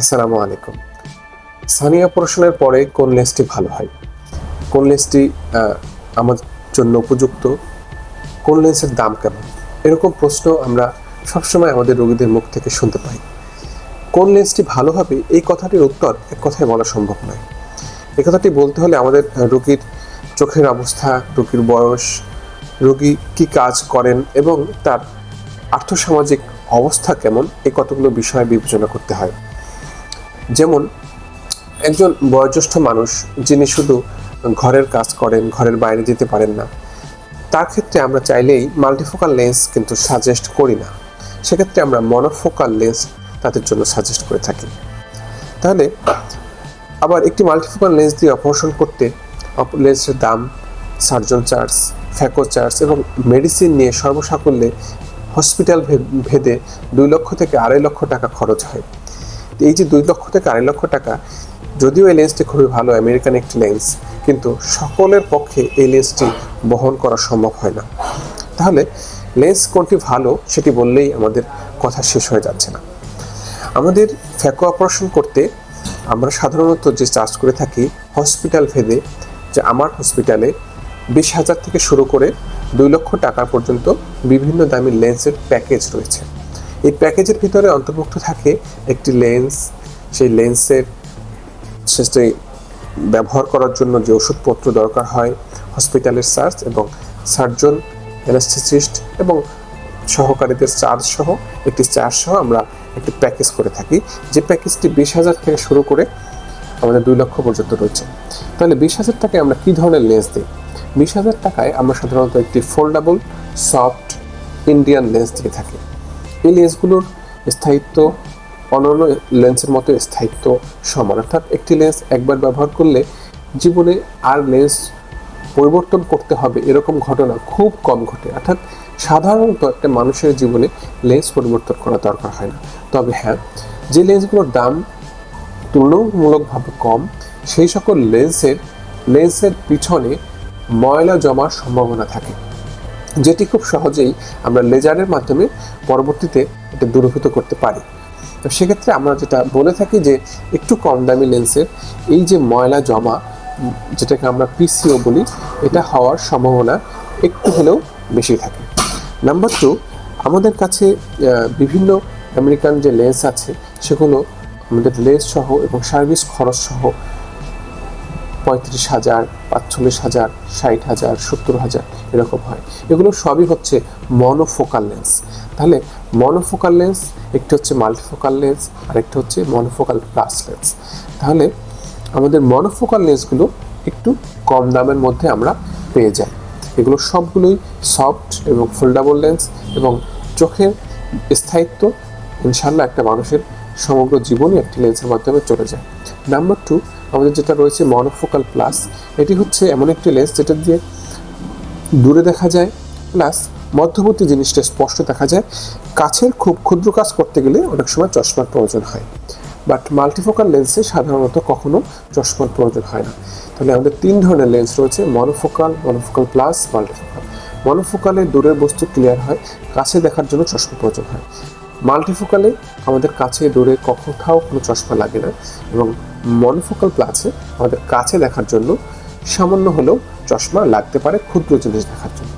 আসসালামু আলাইকুম। স্থানীয় অপারেশনের পরে কোন লেন্সটি ভালো হয়, কোন লেন্সটি আমার জন্য উপযুক্ত, কোন লেন্সের দাম কেমন, এরকম প্রশ্ন আমরা সবসময় আমাদের রোগীদের মুখ থেকে শুনতে পাই। কোন লেন্সটি ভালো হবে এই কথাটির উত্তর এক কথায় বলা সম্ভব নয়। এই কথাটি বলতে হলে আমাদের রোগীর চোখের অবস্থা, রোগীর বয়স, রোগী কি কাজ করেন এবং তার আর্থসামাজিক অবস্থা কেমন, এই কতগুলো বিষয় বিবেচনা করতে হয়। যেমন একজন বয়োজ্যেষ্ঠ মানুষ যিনি শুধু ঘরের কাজ করেন, ঘরের বাইরে যেতে পারেন না, তার ক্ষেত্রে আমরা চাইলেই মাল্টিফোকাল লেন্স কিন্তু সাজেস্ট করি না। সেক্ষেত্রে আমরা মনোফোকাল লেন্স তাদের জন্য সাজেস্ট করে থাকি। তাহলে আবার একটি মাল্টিফোকাল লেন্স দিয়ে অপারেশন করতে লেন্সের দাম, সার্জন চার্জ, ফ্যাকো চার্জ এবং মেডিসিন নিয়ে সর্বসাকুল্যে হসপিটাল ভেদে 2 লক্ষ থেকে 2.5 লক্ষ টাকা খরচ হয়। এই যে 2 লক্ষ থেকে 2.5 লক্ষ টাকা, যদিও এই লেন্সটি খুবই ভালো, আমেরিকান একটি লেন্স, কিন্তু সকলের পক্ষে এই লেন্সটি বহন করা সম্ভব হয় না। তাহলে লেন্স কোনটি ভালো সেটি বললেই আমাদের কথা শেষ হয়ে যাচ্ছে না। আমাদের ফ্যাকো অপারেশন করতে আমরা সাধারণত যে চার্জ করে থাকি হসপিটাল ভেদে, যে আমার হসপিটালে 20,000 থেকে শুরু করে 2 লক্ষ টাকা পর্যন্ত বিভিন্ন দামি লেন্সের প্যাকেজ রয়েছে। এই প্যাকেজের ভিতরে অন্তর্ভুক্ত থাকে একটি লেন্স, সেই লেন্সের শেষে ব্যবহার করার জন্য যে ওষুধপত্র দরকার হয়, হসপিটালের চার্জ এবং সার্জন, অ্যানেস্থেসিস্ট এবং সহকারীদের চার্জ সহ আমরা একটি প্যাকেজ করে থাকি, যে প্যাকেজটি 20,000 থেকে শুরু করে আমাদের 2 লক্ষ পর্যন্ত রয়েছে। তাহলে 20,000 টাকায় আমরা কী ধরনের লেন্স দিই? 20,000 টাকায় আমরা সাধারণত একটি ফোল্ডেবল সফট ইন্ডিয়ান লেন্স দিয়ে থাকি। এই লেন্সগুলোর স্থায়িত্ব অন্যান্য লেন্সের মতো স্থায়িত্ব সমান, অর্থাৎ একটি লেন্স একবার ব্যবহার করলে জীবনে আর লেন্স পরিবর্তন করতে হবে এরকম ঘটনা খুব কম ঘটে। অর্থাৎ সাধারণত একটা মানুষের জীবনে লেন্স পরিবর্তন করা দরকার হয় না। তবে হ্যাঁ, যে লেন্সগুলোর দাম তুলনামূলকভাবে কম, সেই সকল লেন্সের পিছনে ময়লা জমার সম্ভাবনা থাকে, যেটি খুব সহজেই আমরা লেজারের মাধ্যমে পরবর্তীতে এটা দূরীভূত করতে পারি। তো সেক্ষেত্রে আমরা যেটা বলে থাকি যে একটু কম দামি লেন্সের এই যে ময়লা জমা, যেটাকে আমরা পিসিও বলি, এটা হওয়ার সম্ভাবনা একটু হলেও বেশি থাকে। নাম্বার 2, আমাদের কাছে বিভিন্ন আমেরিকান যে লেন্স আছে সেগুলো আমাদের লেন্স সহ এবং সার্ভিস খরচ সহ 35,000, 45,000, 60,000, 70,000 এরকম হয়। এগুলো সবই হচ্ছে মনোফোকাল লেন্স। তাহলে মনোফোকাল লেন্স, একটি হচ্ছে মাল্টিফোকাল লেন্স আর একটি হচ্ছে মনোফোকাল প্লাস লেন্স। তাহলে আমাদের মনোফোকাল লেন্সগুলো একটু কম দামের মধ্যে আমরা পেয়ে যাই। এগুলো সবগুলোই সফট এবং ফোল্ডেবল লেন্স এবং চোখের স্থায়িত্ব ইনশাল্লাহ একটা মানুষের সমগ্র জীবনই একটি লেন্সের মাধ্যমে চলে যায়। নাম্বার 2, আমাদের যেটা রয়েছে মনোফোকাল প্লাস। এটি হচ্ছে এমন একটি লেন্স যেটা দিয়ে দূরে দেখা যায়, প্লাস মধ্যবর্তী জিনিসটা স্পষ্ট দেখা যায়। কাছের খুব ক্ষুদ্র কাজ করতে গেলে অনেক সময় চশমার প্রয়োজন হয়, বাট মাল্টিফোকাল লেন্সে সাধারণত কখনো চশমার প্রয়োজন হয় না। তাহলে আমাদের 3 ধরনের লেন্স রয়েছে, মনোফোকাল প্লাস, মাল্টিফোকাল। মনোফোকালে দূরের বস্তু ক্লিয়ার হয়, কাছে দেখার জন্য চশমা প্রয়োজন হয়। মাল্টিফোকালে আমাদের কাছে দূরে কোথাও কোনো চশমা লাগে না, এবং মনোফোকাল প্লাসে আমাদের কাছে দেখার জন্য সামান্য হলেও চশমা লাগতে পারে ক্ষুদ্র জিনিস দেখার জন্য।